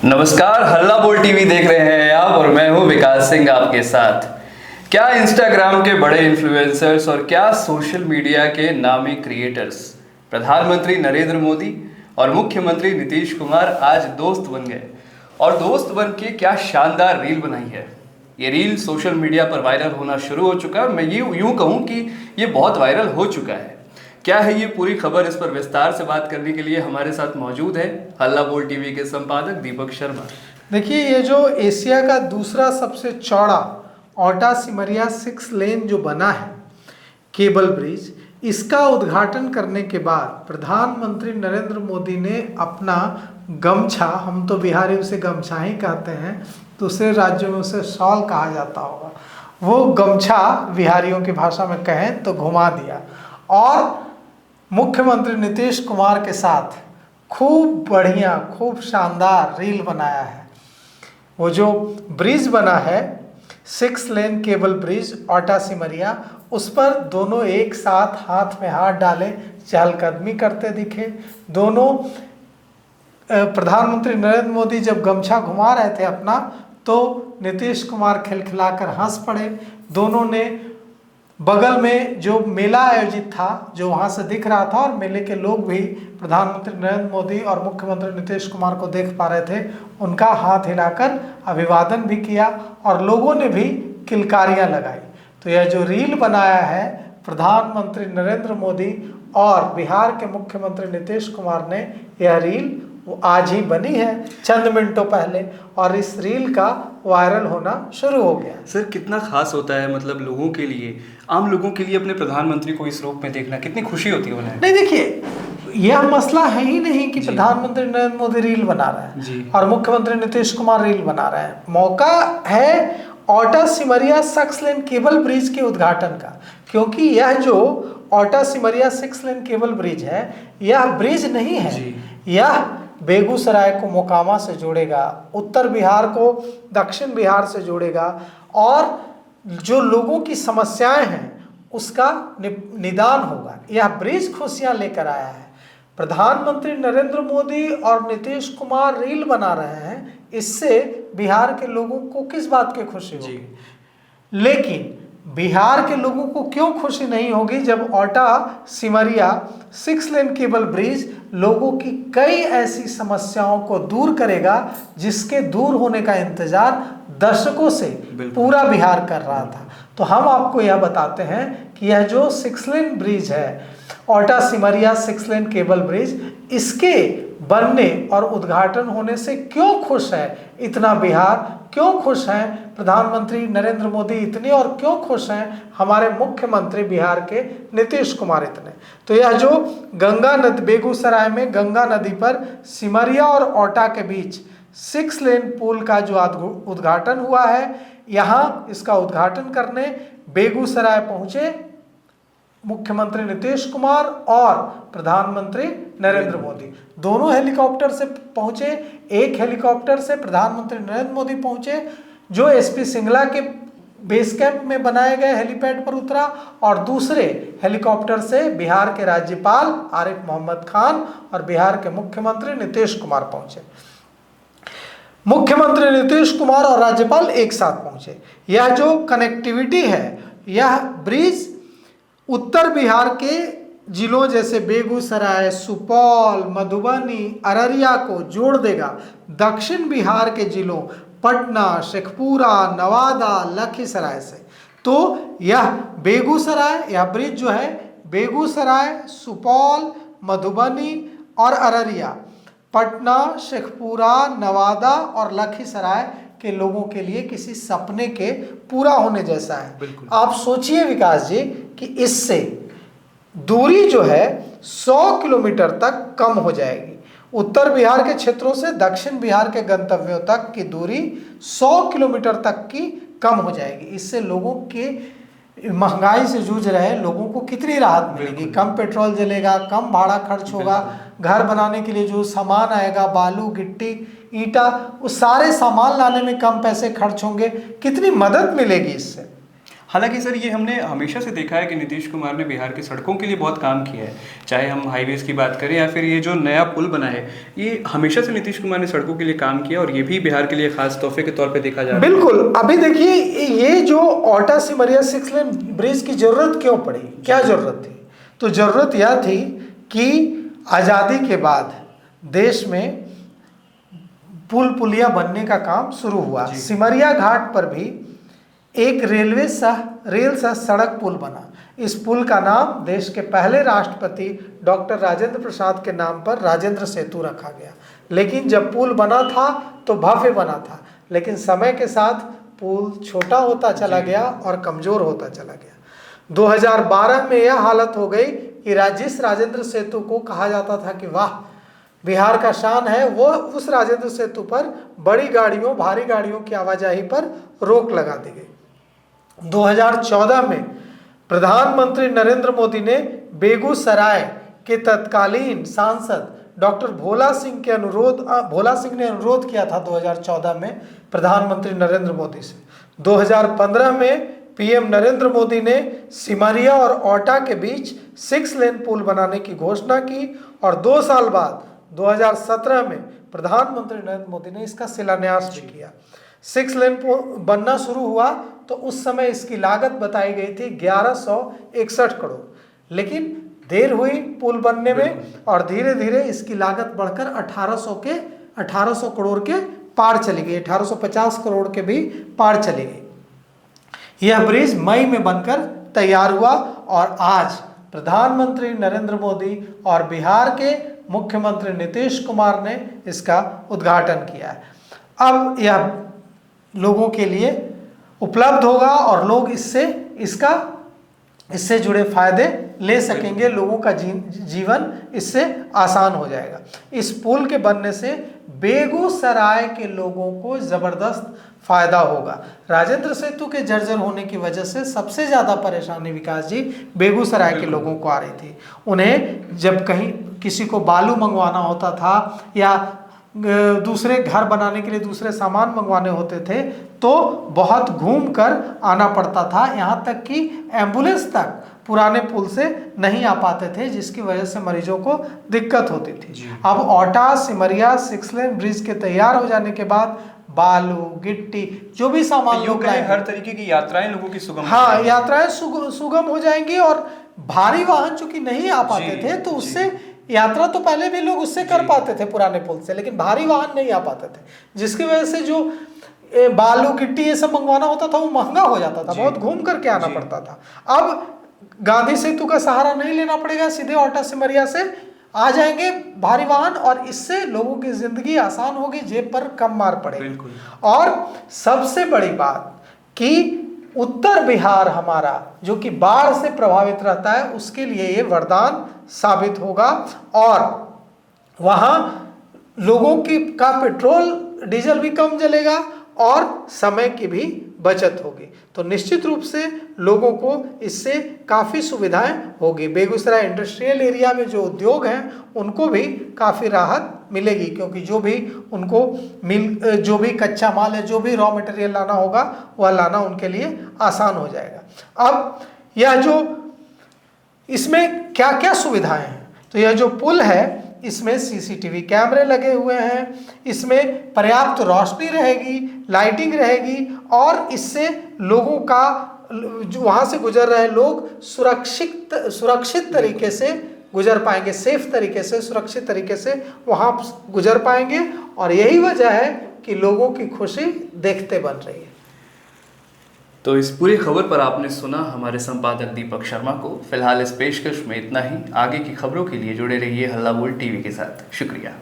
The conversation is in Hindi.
नमस्कार, हल्ला बोल टीवी देख रहे हैं आप और मैं हूं विकास सिंह आपके साथ। क्या इंस्टाग्राम के बड़े इन्फ्लुएंसर्स और क्या सोशल मीडिया के नामी क्रिएटर्स प्रधानमंत्री नरेंद्र मोदी और मुख्यमंत्री नीतीश कुमार आज दोस्त बन गए और दोस्त बन के क्या शानदार रील बनाई है। ये रील सोशल मीडिया पर वायरल होना शुरू हो चुका है और मैं यूं कहूँ कि ये बहुत वायरल हो चुका है। क्या है ये पूरी खबर, इस पर विस्तार से बात करने के लिए हमारे साथ मौजूद है हल्ला बोल टीवी के संपादक दीपक शर्मा। देखिए, ये जो एशिया का दूसरा सबसे चौड़ा ओटा सिमरिया 6 लेन जो बना है केबल ब्रिज, इसका उद्घाटन करने के बाद प्रधानमंत्री नरेंद्र मोदी ने अपना गमछा, हम तो बिहारी उसे गमछा ही कहते हैं, दूसरे राज्यों में उसे शॉल कहा जाता होगा, वो गमछा बिहारियों की भाषा में कहें तो घुमा दिया और मुख्यमंत्री नीतीश कुमार के साथ खूब बढ़िया, खूब शानदार रील बनाया है। वो जो ब्रिज बना है 6 लेन केबल ब्रिज ओटा सिमरिया, उस पर दोनों एक साथ हाथ में हाथ डाले चहलकदमी करते दिखे। दोनों प्रधानमंत्री नरेंद्र मोदी जब गमछा घुमा रहे थे अपना, तो नीतीश कुमार खिलखिलाकर हंस पड़े। दोनों ने बगल में जो मेला आयोजित था, जो वहाँ से दिख रहा था, और मेले के लोग भी प्रधानमंत्री नरेंद्र मोदी और मुख्यमंत्री नीतीश कुमार को देख पा रहे थे, उनका हाथ हिलाकर अभिवादन भी किया और लोगों ने भी किलकारियाँ लगाई। तो यह जो रील बनाया है प्रधानमंत्री नरेंद्र मोदी और बिहार के मुख्यमंत्री नीतीश कुमार ने, यह रील वो आज ही बनी है चंद मिनटों पहले, और इस रील का वायरल होना शुरू हो गया। सर, कितना खास होता है, मतलब लोगों के लिए, आम लोगों के लिए अपने प्रधानमंत्री को इस रूप में देखना कितनी खुशी होती है उन्हें। नहीं, देखिए, यह मसला है ही नहीं कि प्रधानमंत्री नरेंद्र मोदी रील बना रहे हैं और मुख्यमंत्री नीतीश कुमार रील बना रहे हैं। मौका है ओटा सिमरिया 6 लेन केबल ब्रिज के उद्घाटन का, क्योंकि यह जो ओटा सिमरिया 6 लेन केबल ब्रिज है, यह ब्रिज नहीं है, यह बेगूसराय को मोकामा से जोड़ेगा, उत्तर बिहार को दक्षिण बिहार से जोड़ेगा और जो लोगों की समस्याएं हैं उसका निदान होगा। यह ब्रिज खुशियां लेकर आया है। प्रधानमंत्री नरेंद्र मोदी और नीतीश कुमार रील बना रहे हैं, इससे बिहार के लोगों को किस बात की खुशी होगी? लेकिन बिहार के लोगों को क्यों खुशी नहीं होगी जब ओटा सिमरिया 6 लेन केबल ब्रिज लोगों की कई ऐसी समस्याओं को दूर करेगा जिसके दूर होने का इंतजार दशकों से पूरा बिहार कर रहा था। तो हम आपको यह बताते हैं कि यह जो 6 लेन ब्रिज है ओटा सिमरिया 6 लेन केबल ब्रिज, इसके बनने और उद्घाटन होने से क्यों खुश है इतना बिहार, क्यों खुश हैं प्रधानमंत्री नरेंद्र मोदी इतने, और क्यों खुश हैं हमारे मुख्यमंत्री बिहार के नीतीश कुमार इतने। तो यह जो गंगा नदी, बेगूसराय में गंगा नदी पर सिमरिया और ओटा के बीच 6 लेन पुल का जो उद्घाटन हुआ है, यहाँ इसका उद्घाटन करने बेगूसराय पहुंचे मुख्यमंत्री नीतीश कुमार और प्रधानमंत्री नरेंद्र मोदी। दोनों हेलीकॉप्टर से पहुंचे। एक हेलीकॉप्टर से प्रधानमंत्री नरेंद्र मोदी पहुंचे जो एसपी सिंगला के बेस कैंप में बनाए गए हेलीपैड पर उतरा, और दूसरे हेलीकॉप्टर से बिहार के राज्यपाल आरिफ मोहम्मद खान और बिहार के मुख्यमंत्री नीतीश कुमार पहुंचे। मुख्यमंत्री नीतीश कुमार और राज्यपाल एक साथ पहुंचे। यह जो कनेक्टिविटी है, यह ब्रिज उत्तर बिहार के जिलों जैसे बेगूसराय, सुपौल, मधुबनी, अररिया को जोड़ देगा दक्षिण बिहार के जिलों पटना, शेखपुरा, नवादा, लखीसराय से। तो यह बेगूसराय, यह ब्रिज जो है बेगूसराय, सुपौल, मधुबनी और अररिया, पटना, शेखपुरा, नवादा और लखीसराय के लोगों के लिए किसी सपने के पूरा होने जैसा है। आप सोचिए विकास जी कि इससे दूरी जो है 100 किलोमीटर तक कम हो जाएगी। उत्तर बिहार के क्षेत्रों से दक्षिण बिहार के गंतव्यों तक की दूरी 100 किलोमीटर तक की कम हो जाएगी। इससे लोगों के महंगाई से जूझ रहे लोगों को कितनी राहत मिलेगी। कम पेट्रोल जलेगा, कम भाड़ा खर्च होगा, घर बनाने के लिए जो सामान आएगा, बालू, गिट्टी, ईंटा, वो सारे सामान लाने में कम पैसे खर्च होंगे। कितनी मदद मिलेगी इससे। हालांकि सर ये हमने हमेशा से देखा है कि नीतीश कुमार ने बिहार की सड़कों के लिए बहुत काम किया है, चाहे हम हाईवेज़ की बात करें या फिर ये जो नया पुल बना है, ये हमेशा से नीतीश कुमार ने सड़कों के लिए काम किया और ये भी बिहार के लिए खास तोहफे के तौर पे देखा जा रहा है। बिल्कुल। अभी देखिए ये जो ओटा सिमरिया 6 लेन ब्रिज की जरूरत क्यों पड़ी, क्या जरूरत थी? तो जरूरत यह थी कि आज़ादी के बाद देश में पुल पुलिया बनने का काम शुरू हुआ। सिमरिया घाट पर भी एक रेल सह सड़क पुल बना। इस पुल का नाम देश के पहले राष्ट्रपति डॉक्टर राजेंद्र प्रसाद के नाम पर राजेंद्र सेतु रखा गया। लेकिन जब पुल बना था तो भव्य बना था, लेकिन समय के साथ पुल छोटा होता चला गया और कमजोर होता चला गया। 2012 में यह हालत हो गई कि जिस राजेंद्र सेतु को कहा जाता था कि वाह बिहार का शान है, वो उस राजेंद्र सेतु पर बड़ी गाड़ियों, भारी गाड़ियों की आवाजाही पर रोक लगा दी गई। 2014 में प्रधानमंत्री नरेंद्र मोदी ने बेगूसराय के तत्कालीन सांसद डॉक्टर भोला सिंह ने अनुरोध किया था 2014 में प्रधानमंत्री नरेंद्र मोदी से। 2015 में पीएम नरेंद्र मोदी ने सिमरिया और ओटा के बीच 6 लेन पुल बनाने की घोषणा की और 2 साल बाद 2017 में प्रधानमंत्री नरेंद्र मोदी ने इसका शिलान्यास भी किया। 6 लेन बनना शुरू हुआ तो उस समय इसकी लागत बताई गई थी 1161 करोड़, लेकिन देर हुई पुल बनने में और धीरे धीरे इसकी लागत बढ़कर 1800 करोड़ के पार चली गई, 1850 करोड़ के भी पार चली गई। यह ब्रिज मई में बनकर तैयार हुआ और आज प्रधानमंत्री नरेंद्र मोदी और बिहार के मुख्यमंत्री नीतीश कुमार ने इसका उद्घाटन किया है। अब यह लोगों के लिए उपलब्ध होगा और लोग इससे जुड़े फायदे ले सकेंगे, लोगों का जीवन इससे आसान हो जाएगा। इस पुल के बनने से बेगूसराय के लोगों को जबरदस्त फायदा होगा। राजेंद्र सेतु के जर्जर होने की वजह से सबसे ज्यादा परेशानी विकास जी बेगूसराय के लोगों को आ रही थी। उन्हें जब कहीं किसी को बालू मंगवाना होता था या दूसरे घर बनाने के लिए दूसरे सामान मंगवाने होते थे तो बहुत घूम कर आना पड़ता था, यहाँ तक कि एम्बुलेंस तक पुराने पुल से नहीं आ पाते थे, जिसकी वजह से मरीजों को दिक्कत होती थी। अब ओटा सिमरिया 6 लेन ब्रिज के तैयार हो जाने के बाद बालू गिट्टी जो भी सामान लोग हर तरीके की यात्राएं लोगों की सुगम, हाँ यात्राएं सुगम हो जाएंगी। और भारी वाहन चूंकि नहीं आ पाते थे तो उससे यात्रा तो पहले भी लोग उससे कर पाते थे पुराने पुल से, लेकिन भारी वाहन नहीं आ पाते थे, जिसकी वजह से जो बालू गिट्टी ये सब मंगवाना होता था वो महंगा हो जाता था, बहुत घूम करके आना पड़ता था। अब गांधी सेतु का सहारा नहीं लेना पड़ेगा, सीधे ओटा सिमरिया से आ जाएंगे भारी वाहन और इससे लोगों की जिंदगी आसान होगी, जेब पर कम मार पड़ेगी। और सबसे बड़ी बात कि उत्तर बिहार हमारा जो कि बाढ़ से प्रभावित रहता है उसके लिए ये वरदान साबित होगा और वहां लोगों का पेट्रोल डीजल भी कम जलेगा और समय की भी बचत होगी। तो निश्चित रूप से लोगों को इससे काफ़ी सुविधाएं होगी। बेगूसराय इंडस्ट्रियल एरिया में जो उद्योग हैं उनको भी काफ़ी राहत मिलेगी, क्योंकि जो भी कच्चा माल है, जो भी रॉ मटेरियल लाना होगा वह लाना उनके लिए आसान हो जाएगा। अब यह जो इसमें क्या क्या सुविधाएं हैं, तो यह जो पुल है इसमें सीसीटीवी कैमरे लगे हुए हैं, इसमें पर्याप्त रोशनी रहेगी, लाइटिंग रहेगी और इससे लोगों का जो वहाँ से गुजर रहे लोग सुरक्षित तरीके से गुजर पाएंगे, सेफ तरीके से, सुरक्षित तरीके से वहाँ गुजर पाएंगे। और यही वजह है कि लोगों की खुशी देखते बन रही है। तो इस पूरी खबर पर आपने सुना हमारे संपादक दीपक शर्मा को। फिलहाल इस पेशकश में इतना ही। आगे की खबरों के लिए जुड़े रहिए हल्ला बोल टीवी के साथ। शुक्रिया।